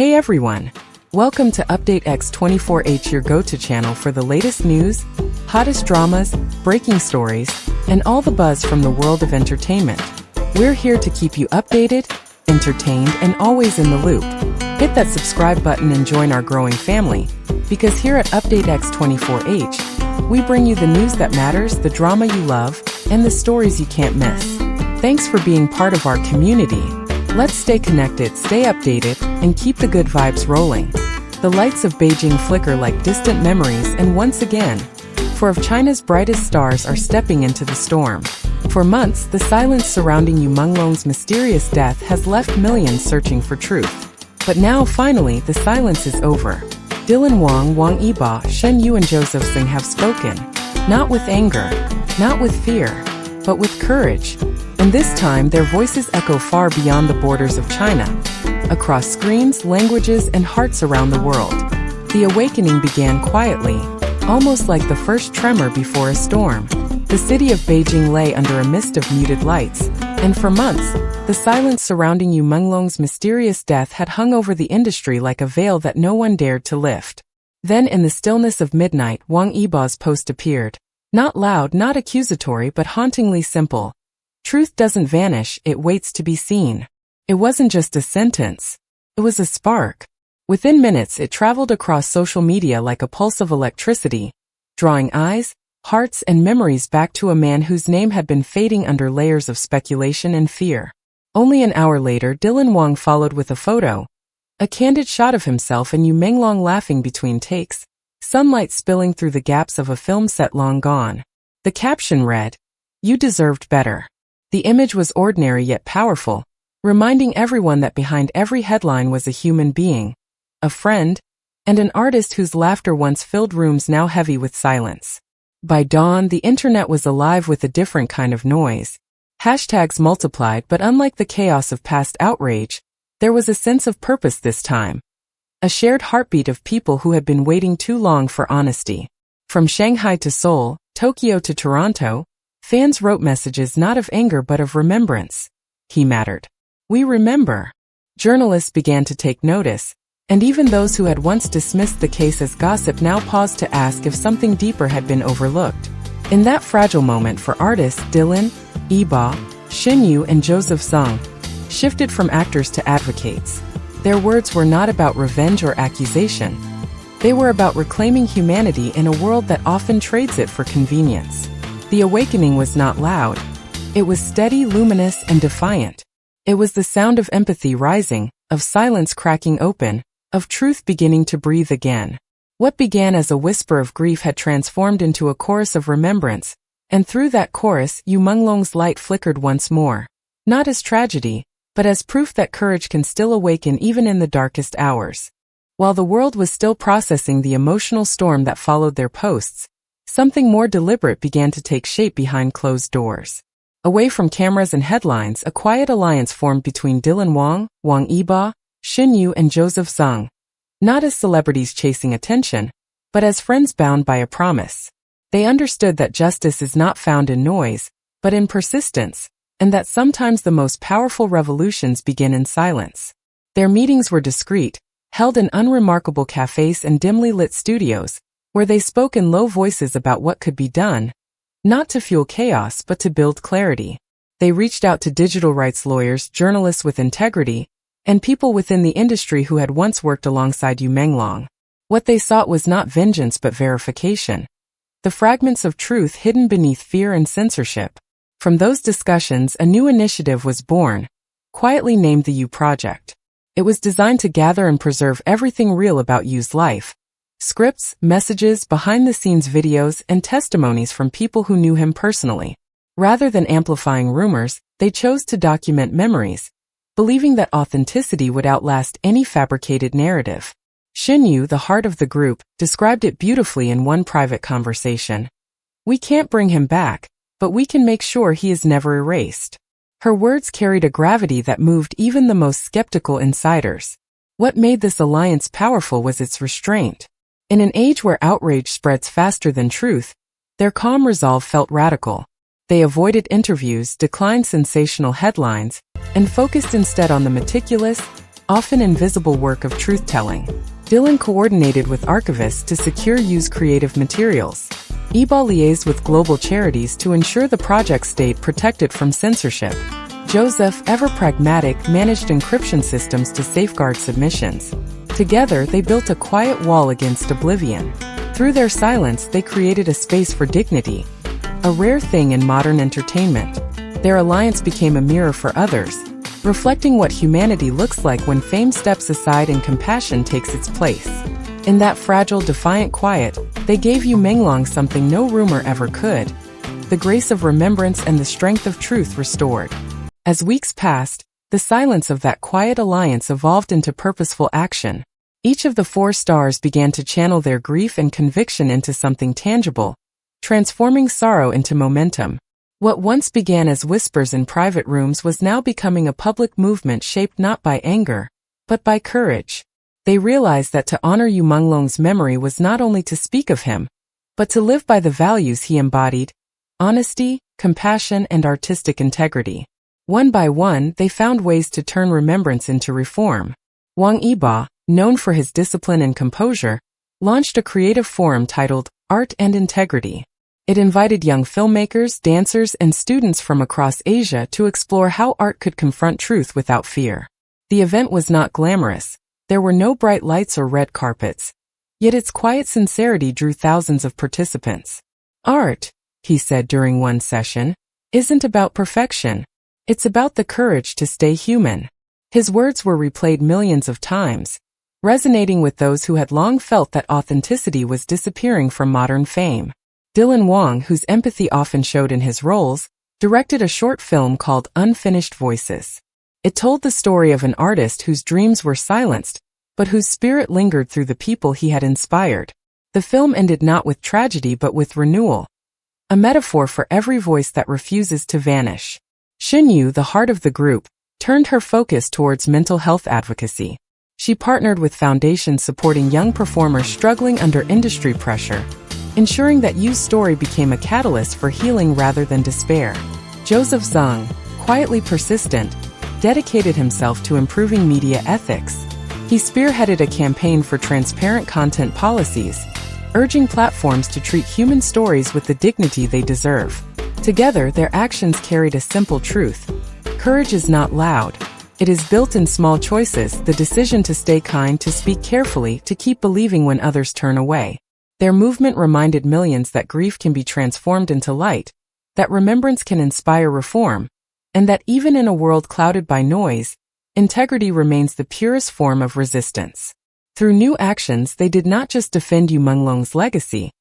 Hey everyone! Welcome to Update X24H, your go-to channel for the latest news, hottest dramas, breaking stories, and all the buzz from the world of entertainment. We're here to keep you updated, entertained, and always in the loop. Hit that subscribe button and join our growing family, because here at Update X24H, we bring you the news that matters, the drama you love, and the stories you can't miss. Thanks for being part of our community. Let's stay connected, stay updated, and keep the good vibes rolling. The lights of Beijing flicker like distant memories, and once again, four of China's brightest stars are stepping into the storm. For months, the silence surrounding Yu Menglong's mysterious death has left millions searching for truth. But now, finally, the silence is over. Dylan Wang Yibo, Shen Yue and Joseph Zeng have spoken. Not with anger, not with fear, but with courage. And this time, their voices echo far beyond the borders of China, across screens, languages, and hearts around the world. The awakening began quietly, almost like the first tremor before a storm. The city of Beijing lay under a mist of muted lights, and for months, the silence surrounding Yu Menglong's mysterious death had hung over the industry like a veil that no one dared to lift. Then, in the stillness of midnight, Wang Yibo's post appeared. Not loud, not accusatory, but hauntingly simple. Truth doesn't vanish, it waits to be seen. It wasn't just a sentence. It was a spark. Within minutes, it traveled across social media like a pulse of electricity, drawing eyes, hearts, and memories back to a man whose name had been fading under layers of speculation and fear. Only an hour later, Dylan Wang followed with a photo, a candid shot of himself and Yu Menglong laughing between takes, sunlight spilling through the gaps of a film set long gone. The caption read, "You deserved better." The image was ordinary yet powerful, reminding everyone that behind every headline was a human being, a friend, and an artist whose laughter once filled rooms now heavy with silence. By dawn, the internet was alive with a different kind of noise. Hashtags multiplied, but unlike the chaos of past outrage, there was a sense of purpose this time. A shared heartbeat of people who had been waiting too long for honesty. From Shanghai to Seoul, Tokyo to Toronto, fans wrote messages not of anger but of remembrance. He mattered. We remember. Journalists began to take notice, and even those who had once dismissed the case as gossip now paused to ask if something deeper had been overlooked. In that fragile moment, for artists Dylan, Yibo, Shen Yue, and Joseph Zeng shifted from actors to advocates. Their words were not about revenge or accusation. They were about reclaiming humanity in a world that often trades it for convenience. The awakening was not loud. It was steady, luminous, and defiant. It was the sound of empathy rising, of silence cracking open, of truth beginning to breathe again. What began as a whisper of grief had transformed into a chorus of remembrance, and through that chorus, Yu Menglong's light flickered once more. Not as tragedy, but as proof that courage can still awaken even in the darkest hours. While the world was still processing the emotional storm that followed their posts, something more deliberate began to take shape behind closed doors. Away from cameras and headlines, a quiet alliance formed between Dylan Wang Yibo, Shen Yue, and Joseph Zeng. Not as celebrities chasing attention, but as friends bound by a promise. They understood that justice is not found in noise, but in persistence, and that sometimes the most powerful revolutions begin in silence. Their meetings were discreet, held in unremarkable cafes and dimly lit studios, where they spoke in low voices about what could be done, not to fuel chaos but to build clarity. They reached out to digital rights lawyers, journalists with integrity, and people within the industry who had once worked alongside Yu Menglong. What they sought was not vengeance but verification. The fragments of truth hidden beneath fear and censorship. From those discussions, a new initiative was born, quietly named the Yu Project. It was designed to gather and preserve everything real about Yu's life. Scripts, messages, behind-the-scenes videos, and testimonies from people who knew him personally. Rather than amplifying rumors, they chose to document memories, believing that authenticity would outlast any fabricated narrative. Shen Yue, the heart of the group, described it beautifully in one private conversation. "We can't bring him back, but we can make sure he is never erased." Her words carried a gravity that moved even the most skeptical insiders. What made this alliance powerful was its restraint. In an age where outrage spreads faster than truth, their calm resolve felt radical. They avoided interviews, declined sensational headlines, and focused instead on the meticulous, often invisible work of truth-telling. Dylan coordinated with archivists to secure Yu's creative materials. Yibo liaised with global charities to ensure the project stayed protected from censorship. Joseph, ever pragmatic, managed encryption systems to safeguard submissions. Together, they built a quiet wall against oblivion. Through their silence, they created a space for dignity, a rare thing in modern entertainment. Their alliance became a mirror for others, reflecting what humanity looks like when fame steps aside and compassion takes its place. In that fragile, defiant quiet, they gave Yu Menglong something no rumor ever could: the grace of remembrance and the strength of truth restored. As weeks passed, the silence of that quiet alliance evolved into purposeful action. Each of the 4 stars began to channel their grief and conviction into something tangible, transforming sorrow into momentum. What once began as whispers in private rooms was now becoming a public movement shaped not by anger, but by courage. They realized that to honor Yu Menglong's memory was not only to speak of him, but to live by the values he embodied: honesty, compassion, and artistic integrity. One by one, they found ways to turn remembrance into reform. Wang Yibo, known for his discipline and composure, launched a creative forum titled Art and Integrity. It invited young filmmakers, dancers, and students from across Asia to explore how art could confront truth without fear. The event was not glamorous. There were no bright lights or red carpets. Yet its quiet sincerity drew thousands of participants. Art, he said during one session, isn't about perfection. It's about the courage to stay human. His words were replayed millions of times, resonating with those who had long felt that authenticity was disappearing from modern fame. Dylan Wang, whose empathy often showed in his roles, directed a short film called Unfinished Voices. It told the story of an artist whose dreams were silenced, but whose spirit lingered through the people he had inspired. The film ended not with tragedy but with renewal, a metaphor for every voice that refuses to vanish. Shen Yue, the heart of the group, turned her focus towards mental health advocacy. She partnered with foundations supporting young performers struggling under industry pressure, ensuring that Yu's story became a catalyst for healing rather than despair. Joseph Zeng, quietly persistent, dedicated himself to improving media ethics. He spearheaded a campaign for transparent content policies, urging platforms to treat human stories with the dignity they deserve. Together, their actions carried a simple truth: courage is not loud. It is built in small choices: the decision to stay kind, to speak carefully, to keep believing when others turn away. Their movement reminded millions that grief can be transformed into light, that remembrance can inspire reform, and that even in a world clouded by noise, integrity remains the purest form of resistance. Through new actions, they did not just defend Yu Menglong's legacy,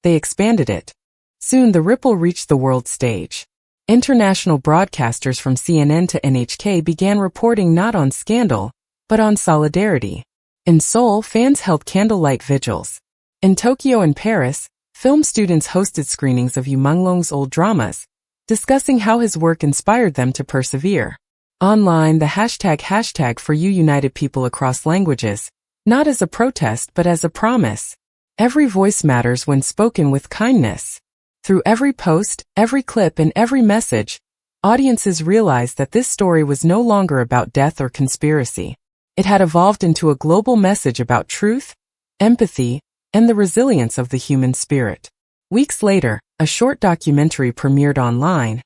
they expanded it. Soon the ripple reached the world stage. International broadcasters from CNN to NHK began reporting not on scandal, but on solidarity. In Seoul, fans held candlelight vigils. In Tokyo and Paris, film students hosted screenings of Yu Menglong's old dramas, discussing how his work inspired them to persevere. Online, the hashtag for Yu united people across languages, not as a protest but as a promise. Every voice matters when spoken with kindness. Through every post, every clip, and every message, audiences realized that this story was no longer about death or conspiracy. It had evolved into a global message about truth, empathy, and the resilience of the human spirit. Weeks later, a short documentary premiered online,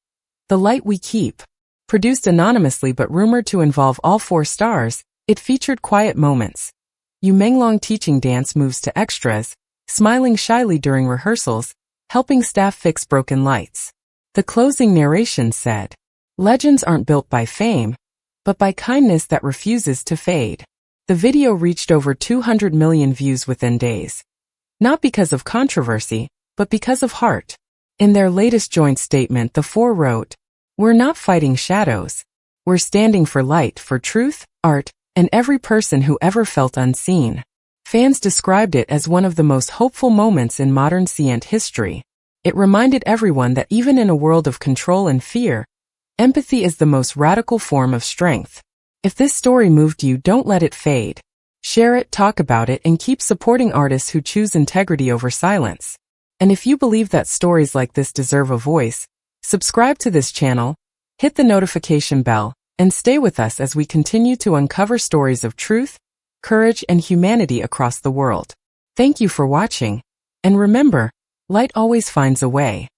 The Light We Keep. Produced anonymously but rumored to involve all 4 stars, it featured quiet moments: Yu Menglong teaching dance moves to extras, smiling shyly during rehearsals, helping staff fix broken lights. The closing narration said, "Legends aren't built by fame, but by kindness that refuses to fade." The video reached over 200 million views within days. Not because of controversy, but because of heart. In their latest joint statement, the 4 wrote, "We're not fighting shadows. We're standing for light, for truth, art, and every person who ever felt unseen." Fans described it as one of the most hopeful moments in modern CN history. It reminded everyone that even in a world of control and fear, empathy is the most radical form of strength. If this story moved you, don't let it fade. Share it, talk about it, and keep supporting artists who choose integrity over silence. And if you believe that stories like this deserve a voice, subscribe to this channel, hit the notification bell, and stay with us as we continue to uncover stories of truth, courage, and humanity across the world. Thank you for watching, and remember, light always finds a way.